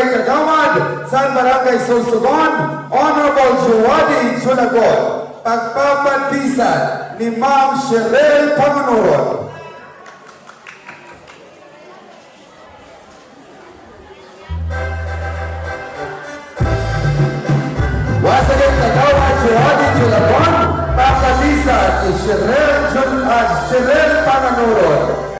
Kagawad sa Barangay Sulsugon, Honorable Juwadi Julagon, pagpapatisan ni Ma'am Cheryl Panganuron. Once again, Kagawad Juwadi Julagon, pagpapatisan ni Cheryl Panganuron.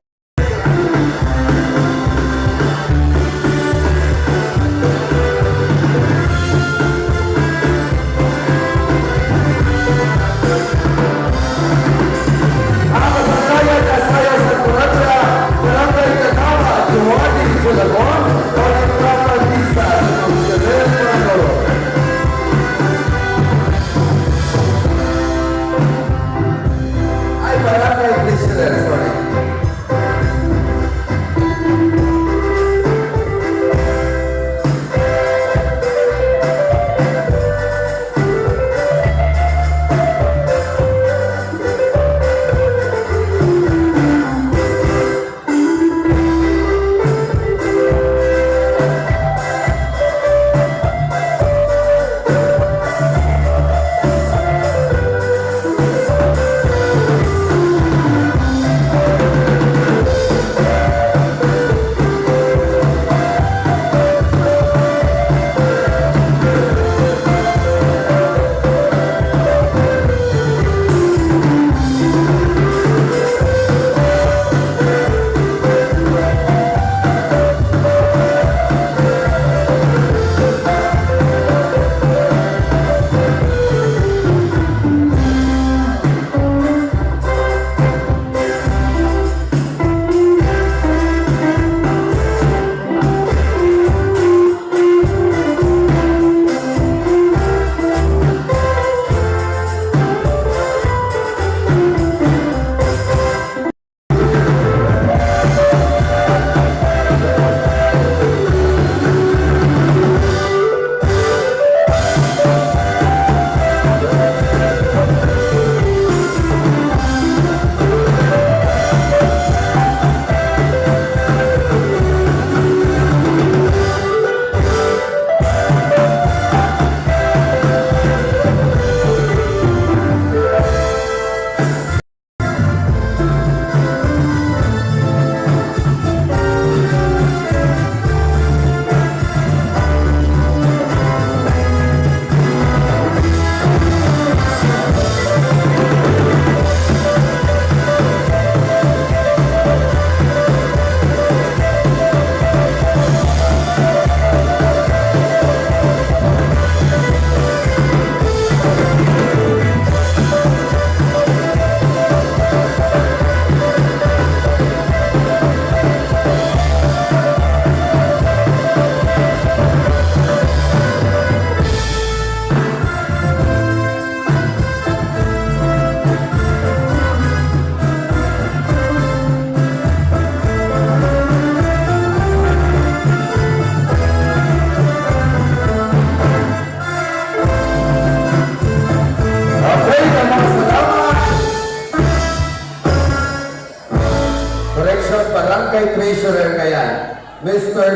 Barangay Treasurer ngayon, Mr.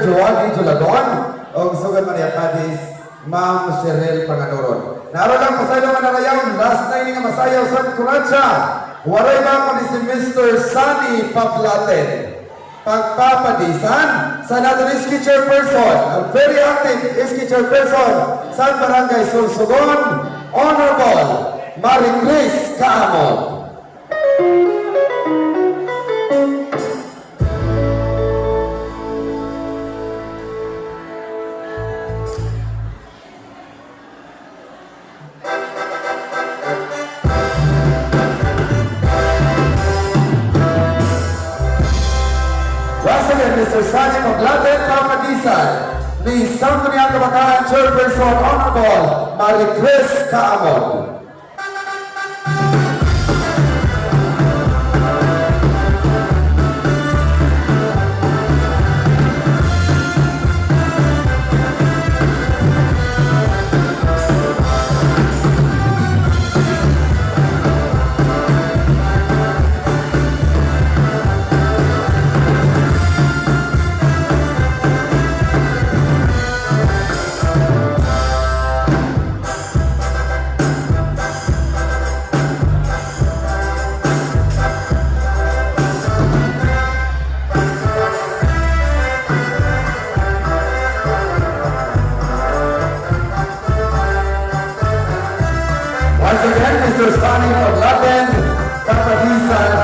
Juwadi Julagon, o sugat man Kadis, Ma'am Cheryl Panganuron. Naroon lang pasayo man narayaw, last night nga masayaw sa Kuratsa. Waray ba ko ni si Mr. Sunny Paplaten. Pagpapadisan sa natin iski chairperson, a very active iski chairperson sa Barangay Sulsugon, Honorable Maricris Kaamon. Mr. Sunny Paplaten, Pagpapadisan ni Sangguniang Kabataan Chairperson Honorable Maricris Kaamon. and Mr. Sonny Paglaten, kapatisan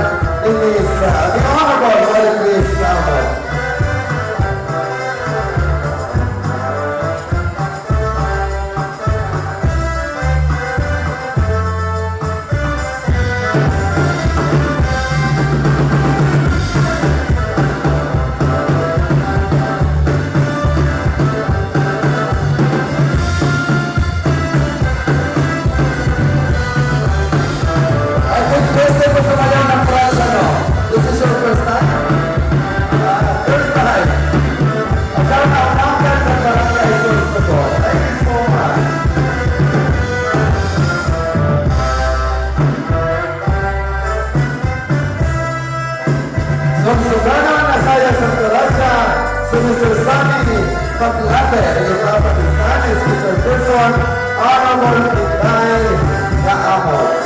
is the Honorable Royal Grace Calbayog. First time mo sumayaw ng Kuratsa, no? This is your first time? First time. Shout out natin sa Barangay Sulsugo. Thank you so much. Sugsugano ang nasaya sa Kuratsa si Mr. Sonny Paglaten. Yung kapatisan is Mr. Person, Honorable Pitay Kaamo.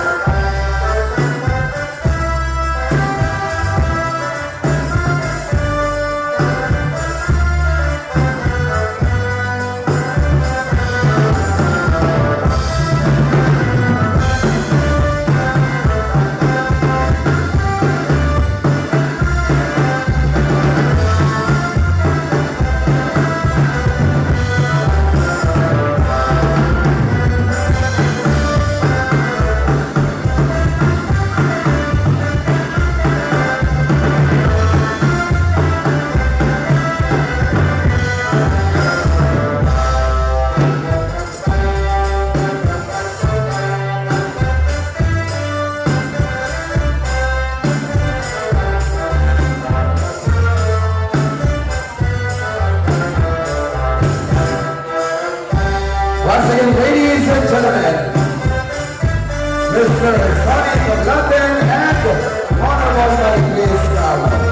Once again, ladies and gentlemen, Mr. Sonny Paglaten and Honorable Royal Grace Calbayog.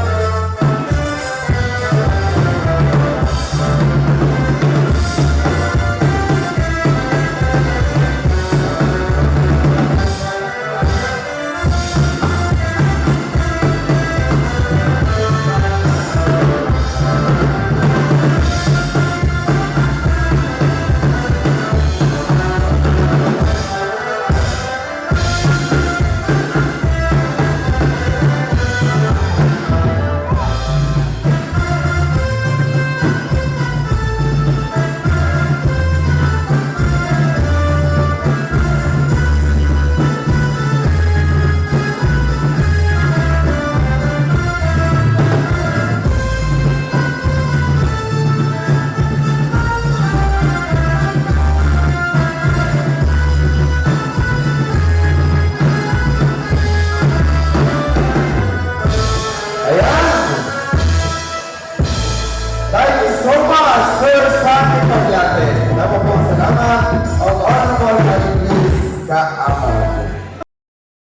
Thank you so much, Sir Sonny Paglaten.